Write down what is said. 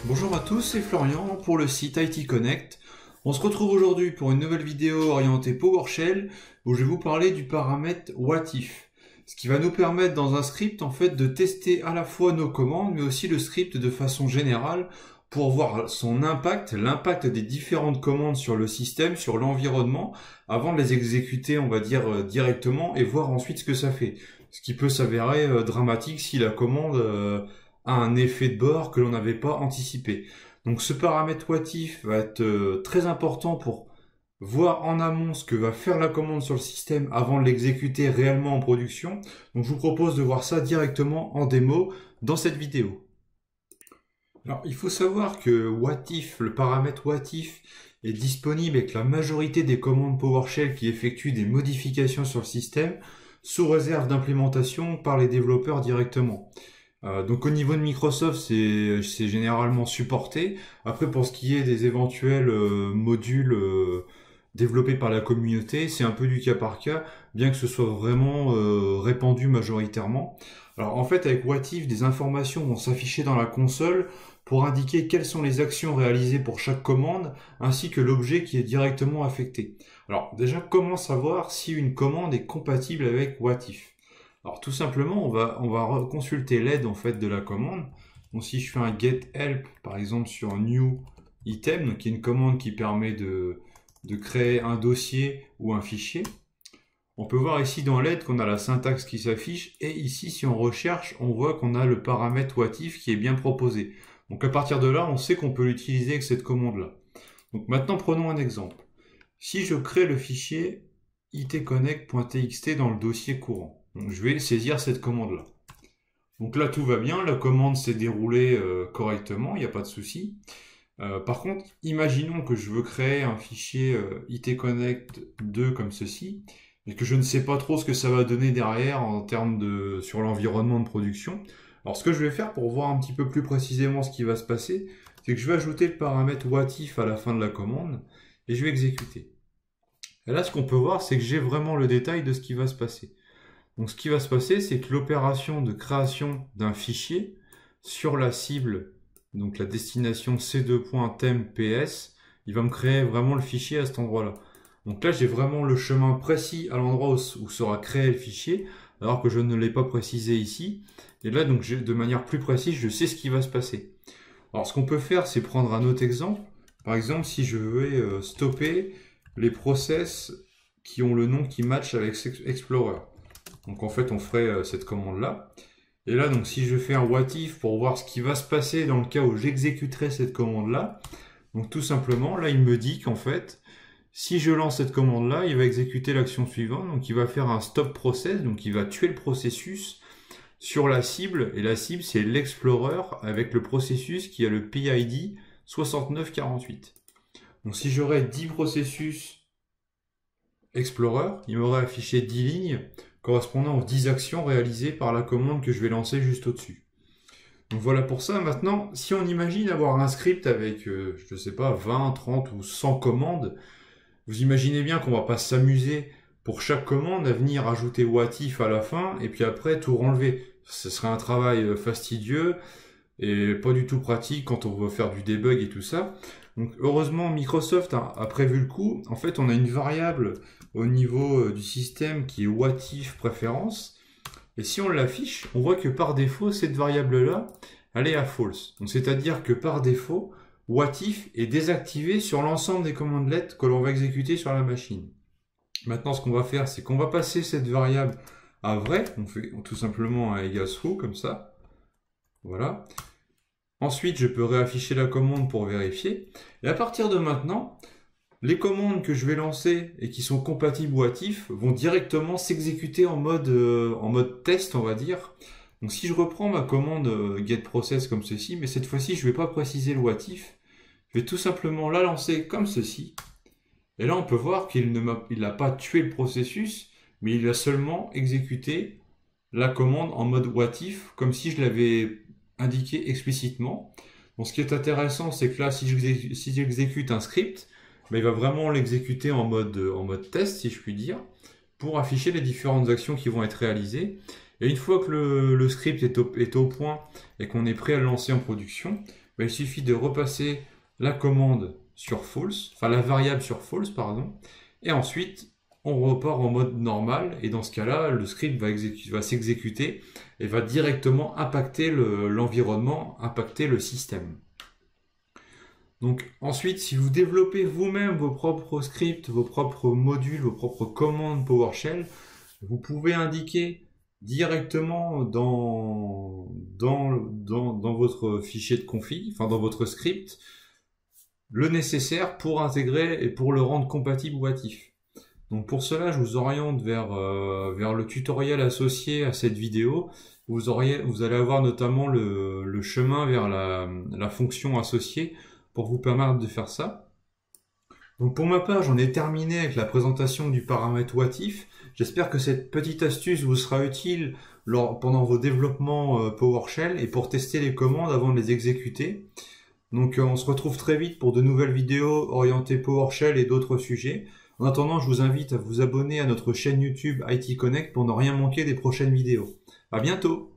Bonjour à tous, c'est Florian pour le site IT Connect. On se retrouve aujourd'hui pour une nouvelle vidéo orientée PowerShell où je vais vous parler du paramètre WHATIF. Ce qui va nous permettre dans un script en fait de tester à la fois nos commandes mais aussi le script de façon générale pour voir son impact, l'impact des différentes commandes sur le système, sur l'environnement avant de les exécuter on va dire directement et voir ensuite ce que ça fait. Ce qui peut s'avérer dramatique si la commande a un effet de bord que l'on n'avait pas anticipé. Donc ce paramètre WHATIF va être très important pour voir en amont ce que va faire la commande sur le système avant de l'exécuter réellement en production. Donc je vous propose de voir ça directement en démo dans cette vidéo. Alors il faut savoir que WHATIF, le paramètre WHATIF, est disponible avec la majorité des commandes PowerShell qui effectuent des modifications sur le système sous réserve d'implémentation par les développeurs directement. Donc au niveau de Microsoft, c'est généralement supporté. Après, pour ce qui est des éventuels modules développés par la communauté, c'est un peu du cas par cas, bien que ce soit vraiment répandu majoritairement. Alors en fait, avec WHATIF, des informations vont s'afficher dans la console pour indiquer quelles sont les actions réalisées pour chaque commande, ainsi que l'objet qui est directement affecté. Alors déjà, comment savoir si une commande est compatible avec WHATIF ? Alors tout simplement, on va consulter l'aide en fait de la commande. Donc si je fais un get help par exemple sur new item, donc qui est une commande qui permet de créer un dossier ou un fichier, on peut voir ici dans l'aide qu'on a la syntaxe qui s'affiche et ici si on recherche, on voit qu'on a le paramètre WHATIF qui est bien proposé. Donc à partir de là, on sait qu'on peut l'utiliser avec cette commande-là. Donc maintenant prenons un exemple. Si je crée le fichier itconnect.txt dans le dossier courant, donc je vais saisir cette commande-là. Donc là, tout va bien, la commande s'est déroulée correctement, il n'y a pas de souci. Par contre, imaginons que je veux créer un fichier itconnect2 comme ceci, et que je ne sais pas trop ce que ça va donner derrière en termes sur l'environnement de production. Alors ce que je vais faire pour voir un petit peu plus précisément ce qui va se passer, c'est que je vais ajouter le paramètre WHATIF à la fin de la commande, et je vais exécuter. Et là, ce qu'on peut voir, c'est que j'ai vraiment le détail de ce qui va se passer. Donc ce qui va se passer, c'est que l'opération de création d'un fichier sur la cible, donc la destination c2.theme.ps, il va me créer vraiment le fichier à cet endroit-là. Donc là, j'ai vraiment le chemin précis à l'endroit où sera créé le fichier, alors que je ne l'ai pas précisé ici. Et là, donc, de manière plus précise, je sais ce qui va se passer. Alors ce qu'on peut faire, c'est prendre un autre exemple. Par exemple, si je veux stopper les process qui ont le nom qui match avec Explorer. Donc en fait, on ferait cette commande-là. Et là, donc si je fais un WHATIF pour voir ce qui va se passer dans le cas où j'exécuterai cette commande-là, donc tout simplement, là, il me dit qu'en fait, si je lance cette commande-là, il va exécuter l'action suivante. Donc il va faire un stop process, donc il va tuer le processus sur la cible. Et la cible, c'est l'Explorer avec le processus qui a le PID 6948. Donc si j'aurais 10 processus Explorer, il m'aurait affiché 10 lignes correspondant aux 10 actions réalisées par la commande que je vais lancer juste au-dessus. Donc voilà pour ça. Maintenant, si on imagine avoir un script avec, je ne sais pas, 20, 30 ou 100 commandes, vous imaginez bien qu'on ne va pas s'amuser pour chaque commande à venir ajouter WHATIF à la fin et puis après tout renlever. Ce serait un travail fastidieux et pas du tout pratique quand on veut faire du debug et tout ça. Donc heureusement, Microsoft a prévu le coup. En fait, on a une variable au niveau du système qui est WHATIF préférence. Et si on l'affiche, on voit que par défaut, cette variable-là, elle est à false. Donc c'est-à-dire que par défaut, WHATIF est désactivé sur l'ensemble des commandes-lettres que l'on va exécuter sur la machine. Maintenant, ce qu'on va faire, c'est qu'on va passer cette variable à vrai. On fait tout simplement un equals true, comme ça. Voilà. Ensuite, je peux réafficher la commande pour vérifier. Et à partir de maintenant, les commandes que je vais lancer et qui sont compatibles WHATIF vont directement s'exécuter en mode test, on va dire. Donc si je reprends ma commande getProcess comme ceci, mais cette fois-ci, je ne vais pas préciser le WHATIF. Je vais tout simplement la lancer comme ceci. Et là, on peut voir qu'il n'a pas tué le processus, mais il a seulement exécuté la commande en mode WHATIF, comme si je l'avais indiqué explicitement. Donc ce qui est intéressant, c'est que là, si j'exécute un script, il va vraiment l'exécuter en mode test, si je puis dire, pour afficher les différentes actions qui vont être réalisées. Et une fois que le script est au point et qu'on est prêt à le lancer en production, il suffit de repasser la commande sur false, enfin la variable sur false, pardon, et ensuite on repart en mode normal, et dans ce cas-là, le script va s'exécuter et va directement impacter l'environnement, impacter le système. Donc ensuite, si vous développez vous-même vos propres scripts, vos propres modules, vos propres commandes PowerShell, vous pouvez indiquer directement dans votre fichier de config, enfin dans votre script, le nécessaire pour intégrer et pour le rendre compatible Watif. Donc pour cela, je vous oriente vers le tutoriel associé à cette vidéo. Vous allez avoir notamment le chemin vers la fonction associée pour vous permettre de faire ça. Donc pour ma part, j'en ai terminé avec la présentation du paramètre Watif. J'espère que cette petite astuce vous sera utile pendant vos développements PowerShell et pour tester les commandes avant de les exécuter. Donc on se retrouve très vite pour de nouvelles vidéos orientées PowerShell et d'autres sujets. En attendant, je vous invite à vous abonner à notre chaîne YouTube IT Connect pour ne rien manquer des prochaines vidéos. À bientôt!